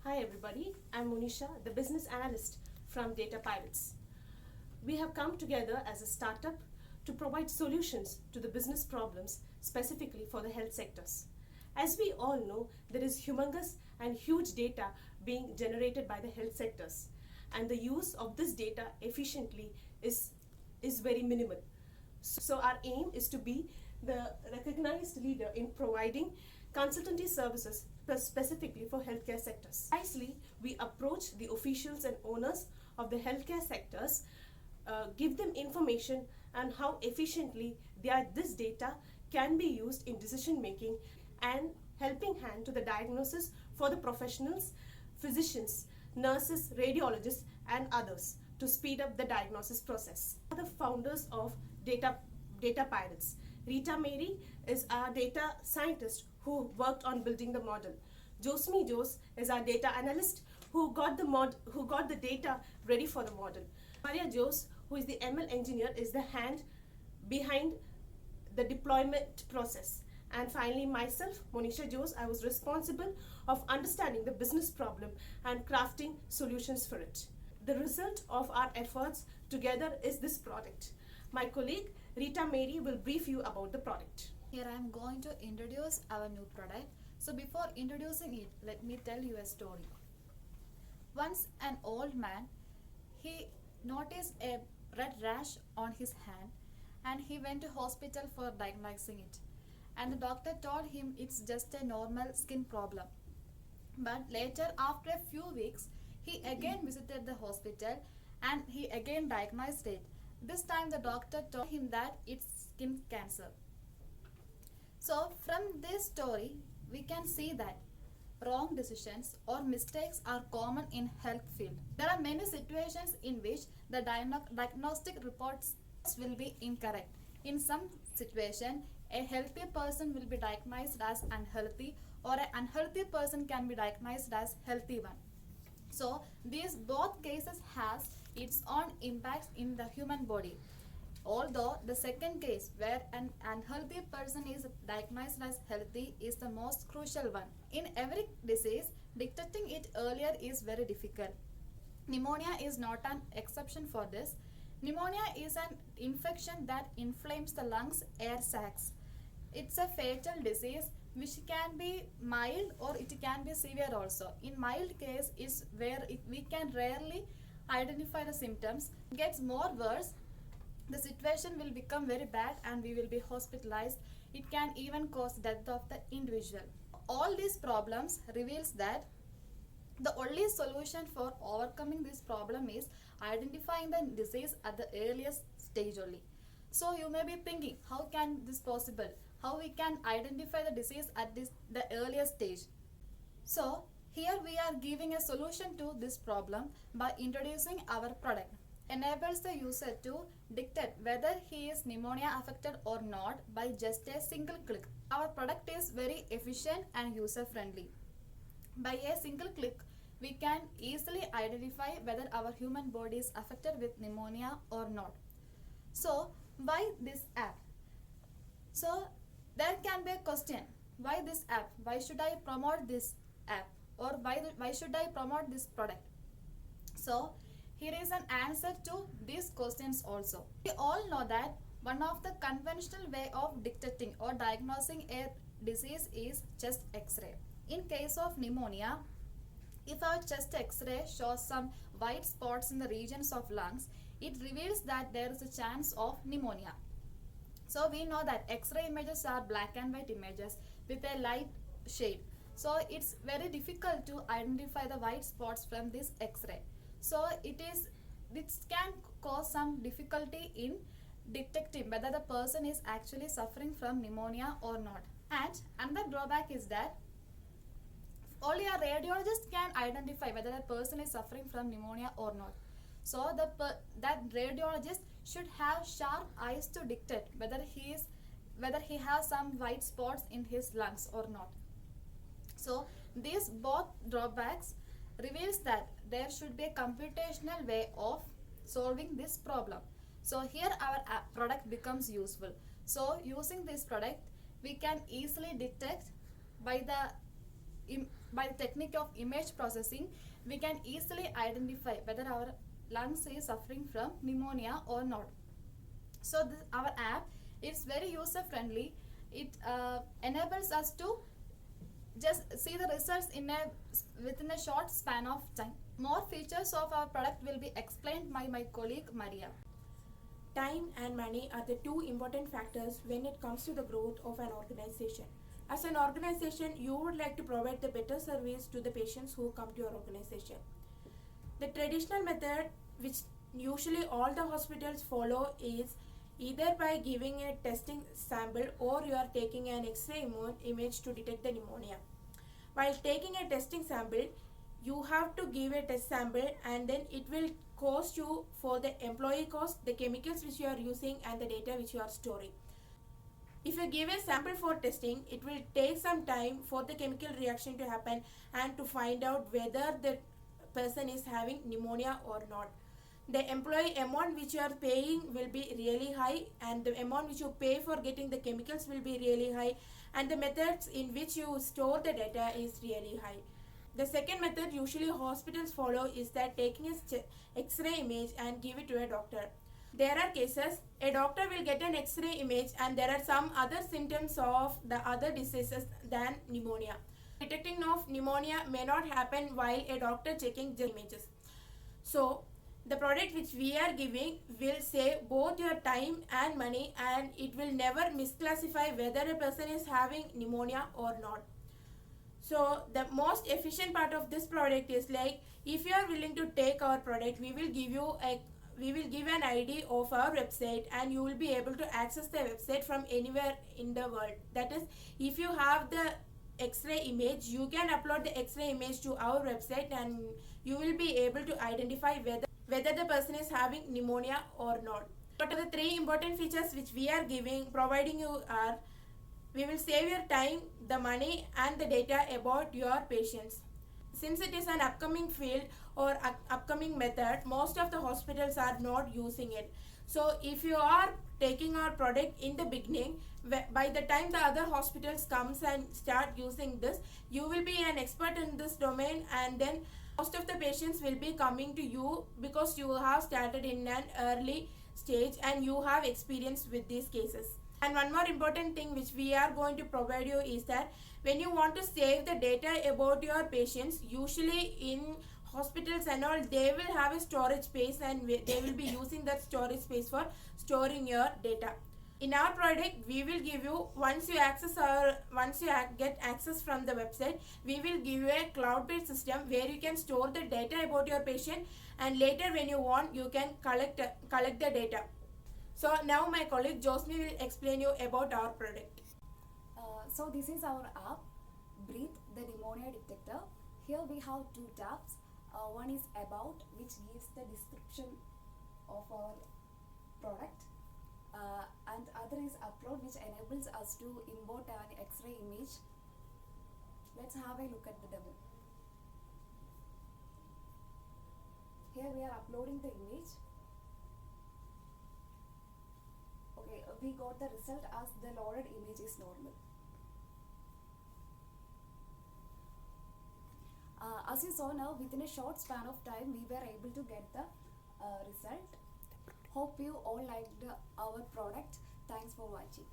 Hi everybody, I'm Monisha, the business analyst from Data Pirates. We have come together as a startup to provide solutions to the business problems specifically for the health sectors. As we all know, there is humongous and huge data being generated by the health sectors, and the use of this data efficiently is very minimal. So our aim is to be the recognized leader in providing consultancy services specifically for healthcare sectors. Precisely, we approach the officials and owners of the healthcare sectors, give them information on how efficiently this data can be used in decision making and helping hand to the diagnosis for the professionals, physicians, nurses, radiologists, and others to speed up the diagnosis process. We are the founders of Data Pirates. Rita Mary is our data scientist who worked on building the model. Josmi Jose is our data analyst who got the data ready for the model. Maria Jose, who is the ML engineer, is the hand behind the deployment process. And finally, myself, Monisha Jose, I was responsible of understanding the business problem and crafting solutions for it. The result of our efforts together is this product. My colleague Rita Mary will brief you about the product. Here I am going to introduce our new product. So before introducing it, let me tell you a story. Once an old man, he noticed a red rash on his hand and he went to hospital for diagnosing it. And the doctor told him it's just a normal skin problem. But later, after a few weeks, he again visited the hospital and he again diagnosed it. This time the doctor told him that it's skin cancer. So from this story, we can see that wrong decisions or mistakes are common in health field. There are many situations in which the diagnostic reports will be incorrect. In some situation, a healthy person will be diagnosed as unhealthy or an unhealthy person can be diagnosed as healthy one. So these both cases has its own impacts in the human body. Although the second case where an unhealthy person is diagnosed as healthy is the most crucial one. In every disease, detecting it earlier is very difficult. Pneumonia is not an exception for this. Pneumonia is an infection that inflames the lungs air sacs. It's a fatal disease which can be mild or it can be severe also. In mild case is where we can rarely identify the symptoms. It gets more worse, the situation will become very bad and we will be hospitalized. It can even cause death of the individual. All these problems reveals that the only solution for overcoming this problem is identifying the disease at the earliest stage only. So you may be thinking, how can this possible? How we can identify the disease at the earliest stage? So here we are giving a solution to this problem by introducing our product. Enables the user to detect whether he is pneumonia affected or not by just a single click. Our product is very efficient and user friendly. By a single click, we can easily identify whether our human body is affected with pneumonia or not. So why this app? So there can be a question, why this app? Why should I promote this app? Or why should I promote this product? So here is an answer to these questions also. We all know that one of the conventional way of detecting or diagnosing a disease is chest x-ray. In case of pneumonia, if our chest x-ray shows some white spots in the regions of lungs, it reveals that there is a chance of pneumonia. So we know that x-ray images are black and white images with a light shade. So it's very difficult to identify the white spots from this x-ray. So this can cause some difficulty in detecting whether the person is actually suffering from pneumonia or not. And another drawback is that only a radiologist can identify whether a person is suffering from pneumonia or not. So that radiologist should have sharp eyes to detect whether he has some white spots in his lungs or not. So these both drawbacks reveals that there should be a computational way of solving this problem. So here our product becomes useful. So using this product, we can easily detect by the By the technique of image processing, we can easily identify whether our lungs is suffering from pneumonia or not. So our app is very user friendly. It enables us to just see the results within a short span of time. More features of our product will be explained by my colleague Maria. Time and money are the two important factors when it comes to the growth of an organization. As an organization, you would like to provide the better service to the patients who come to your organization. The traditional method, which usually all the hospitals follow, is either by giving a testing sample or you are taking an X-ray image to detect the pneumonia. While taking a testing sample, you have to give a test sample and then it will cost you for the employee cost, the chemicals which you are using and the data which you are storing. If you give a sample for testing, it will take some time for the chemical reaction to happen and to find out whether the person is having pneumonia or not. The employee amount which you are paying will be really high and the amount which you pay for getting the chemicals will be really high, and the methods in which you store the data is really high. The second method usually hospitals follow is that taking a X-ray image and give it to a doctor. There are cases a doctor will get an X-ray image and there are some other symptoms of the other diseases than pneumonia. Detecting of pneumonia may not happen while a doctor checking the images. So the product which we are giving will save both your time and money, and it will never misclassify whether a person is having pneumonia or not. So the most efficient part of this product is like, if you are willing to take our product, we will give an ID of our website and you will be able to access the website from anywhere in the world. That is, if you have the X-ray image, you can upload the X-ray image to our website and you will be able to identify whether the person is having pneumonia or not. What are the three important features which we are providing you are: we will save your time, the money and the data about your patients. Since it is an upcoming field or upcoming method, most of the hospitals are not using it. So if you are taking our product in the beginning, by the time the other hospitals comes and start using this, you will be an expert in this domain, and then most of the patients will be coming to you because you have started in an early stage and you have experience with these cases. And one more important thing which we are going to provide you is that when you want to save the data about your patients, usually in hospitals and all, they will have a storage space and they will be using that storage space for storing your data. In our product, we will give you, once you get access from the website, we will give you a cloud-based system where you can store the data about your patient, and later when you want, you can collect the data. So now my colleague Josmi will explain you about our product. So this is our app, Breathe the Pneumonia Detector. Here we have two tabs. One is About, which gives the description of our product, and other is Upload, which enables us to import an X-ray image. Let's have a look at the demo. Here we are uploading the image. Okay, we got the result as the loaded image is normal. As you saw now, within a short span of time, we were able to get the result. Hope you all liked our product. Thanks for watching.